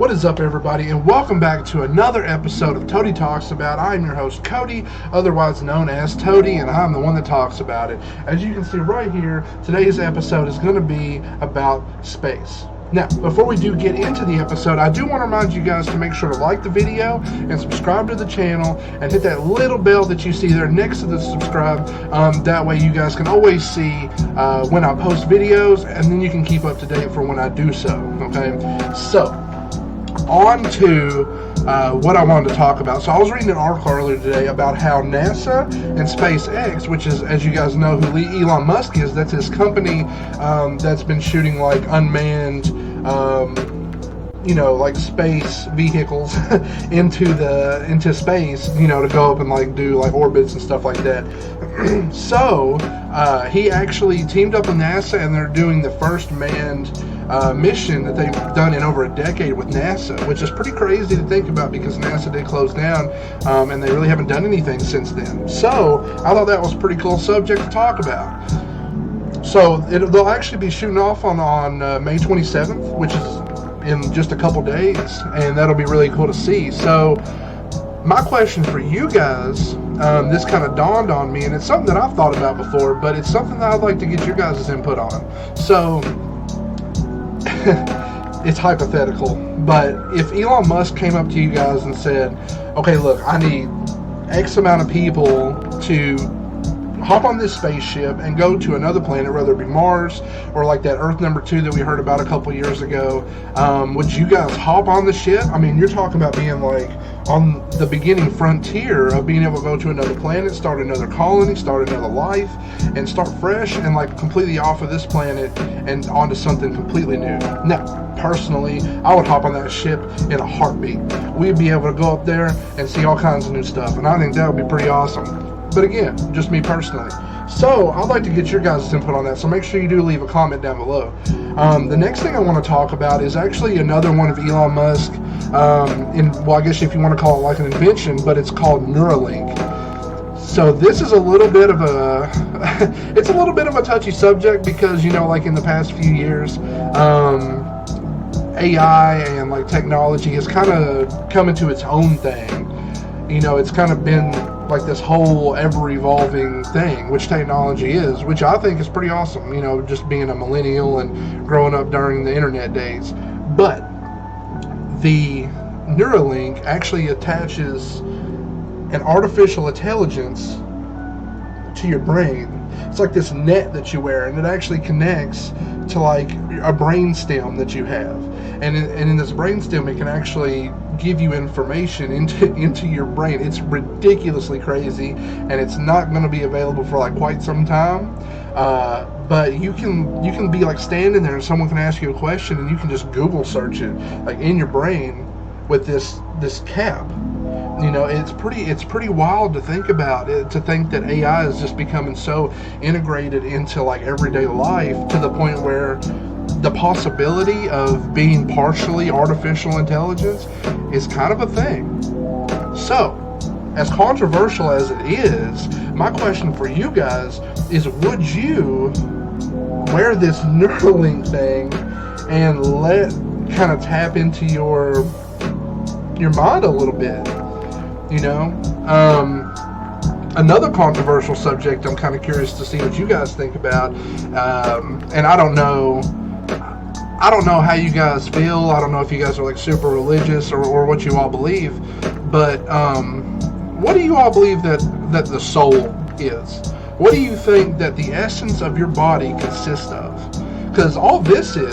What is up, everybody, and welcome back to another episode of Toady Talks About. I'm your host, Cody, otherwise known as Toady, and I'm the one that talks about it. As you can see right here, today's episode is going to be about space. Now, before we do get into the episode, I do want to remind you guys to make sure to like the video and subscribe to the channel and hit that little bell that you see there next to the subscribe. That way you guys can always see when I post videos, and then you can keep up to date for when I do so, okay? So, on to what I wanted to talk about. So I was reading an article earlier today about how NASA and SpaceX, which is, as you guys know who Elon Musk is, that's his company that's been shooting like unmanned like space vehicles into space, to go up and like do like orbits and stuff like that. So he actually teamed up with NASA, and they're doing the first manned mission that they've done in over a decade with NASA, which is pretty crazy to think about because NASA did close down, and they really haven't done anything since then. So I thought that was a pretty cool subject to talk about. So they'll actually be shooting off on May 27th, which is in just a couple days, and that'll be really cool to see. So my question for you guys, this kind of dawned on me, and it's something that I've thought about before, but it's something that I'd like to get your guys' input on. So it's hypothetical, but if Elon Musk came up to you guys and said, okay, look, I need X amount of people to hop on this spaceship and go to another planet, whether it be Mars or like that Earth number 2 that we heard about a couple years ago, would you guys hop on the ship? I mean, you're talking about being like on the beginning frontier of being able to go to another planet, start another colony, start another life, and start fresh and like completely off of this planet and onto something completely new. Now, personally, I would hop on that ship in a heartbeat. We'd be able to go up there and see all kinds of new stuff, and I think that would be pretty awesome. But again, just me personally. So I'd like to get your guys' input on that, so make sure you do leave a comment down below. The next thing I want to talk about is actually another one of Elon Musk, I guess if you want to call it like an invention, but it's called Neuralink. So this is a little bit of a touchy subject because, like in the past few years, AI and like technology has kind of come into its own thing. It's kind of been like this whole ever-evolving thing, which technology is, which I think is pretty awesome, just being a millennial and growing up during the internet days. But the Neuralink actually attaches an artificial intelligence to your brain. It's like this net that you wear, and it actually connects to like a brain stem that you have, and in this brain stem it can actually give you information into your brain. It's ridiculously crazy, and it's not going to be available for like quite some time, but you can be like standing there and someone can ask you a question and you can just Google search it like in your brain with this cap. It's pretty wild to think about it, to think that AI is just becoming so integrated into like everyday life to the point where the possibility of being partially artificial intelligence is kind of a thing. So, as controversial as it is, my question for you guys is, would you wear this Neuralink thing and kind of tap into your mind a little bit? Another controversial subject I'm kind of curious to see what you guys think about, and I don't know how you guys feel. I don't know if you guys are like super religious or what you all believe, but what do you all believe that the soul is? What do you think that the essence of your body consists of? Because all this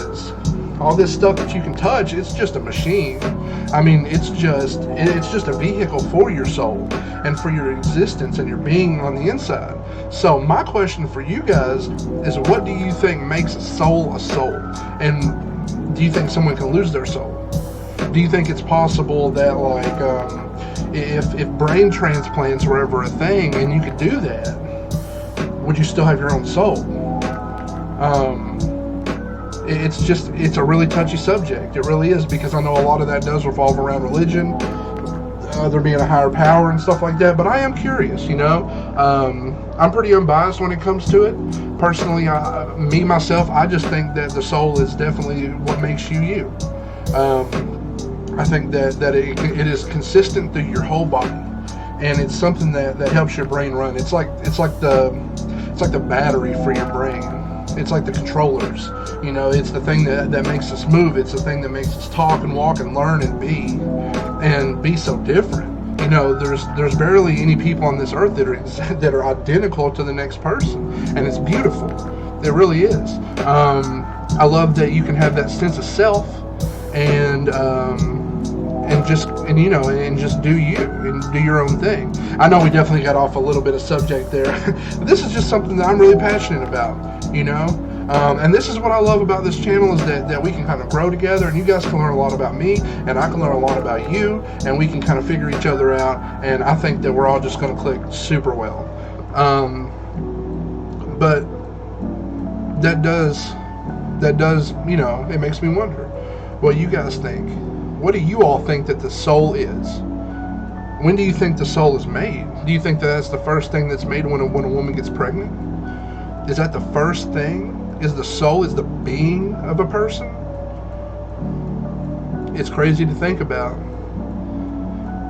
stuff that you can touch, it's just a machine. I mean, it's just a vehicle for your soul and for your existence and your being on the inside. So my question for you guys is, what do you think makes a soul a soul? And do you think someone can lose their soul? Do you think it's possible that like if brain transplants were ever a thing and you could do that, would you still have your own soul? It's a really touchy subject. It really is, because I know a lot of that does revolve around religion, there being a higher power and stuff like that. But I am curious, I'm pretty unbiased when it comes to it. Personally, myself, I just think that the soul is definitely what makes you you. I think that it is consistent through your whole body, and it's something that helps your brain run. It's like the battery for your brain. It's like the controllers. You know, it's the thing that makes us move. It's the thing that makes us talk and walk and learn and be so different. You know, there's barely any people on this earth that are identical to the next person, and it's beautiful. It really is. I love that you can have that sense of self and just do you and do your own thing. I know we definitely got off a little bit of subject there. This is just something that I'm really passionate about, you know. And this is what I love about this channel, is that we can kind of grow together, and you guys can learn a lot about me, and I can learn a lot about you, and we can kind of figure each other out, and I think that we're all just going to click super well. But that does, you know, it makes me wonder what you guys think. What do you all think that the soul is? When do you think the soul is made? Do you think that that's the first thing that's made when a woman gets pregnant? Is that the first thing? Is the soul, is the being of a person? It's crazy to think about.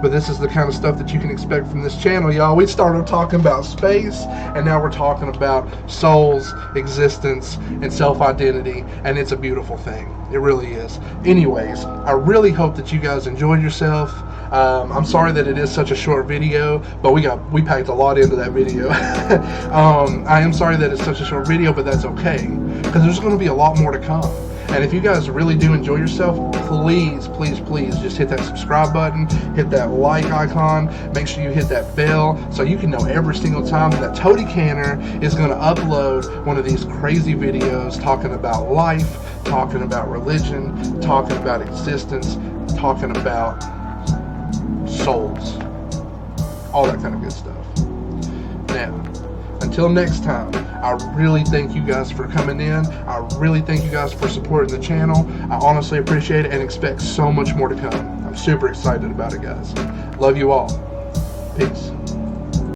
But this is the kind of stuff that you can expect from this channel, y'all. We started talking about space, and now we're talking about souls, existence, and self-identity, and it's a beautiful thing. It really is. Anyways, I really hope that you guys enjoyed yourself. I'm sorry that it is such a short video, but we packed a lot into that video. I am sorry that it's such a short video, but that's okay, because there's going to be a lot more to come. And if you guys really do enjoy yourself, please, please, please just hit that subscribe button, hit that like icon, make sure you hit that bell so you can know every single time that Toady Canner is going to upload one of these crazy videos talking about life, talking about religion, talking about existence, talking about souls, all that kind of good stuff. Now, until next time, I really thank you guys for coming in. I really thank you guys for supporting the channel. I honestly appreciate it and expect so much more to come. I'm super excited about it, guys. Love you all. Peace.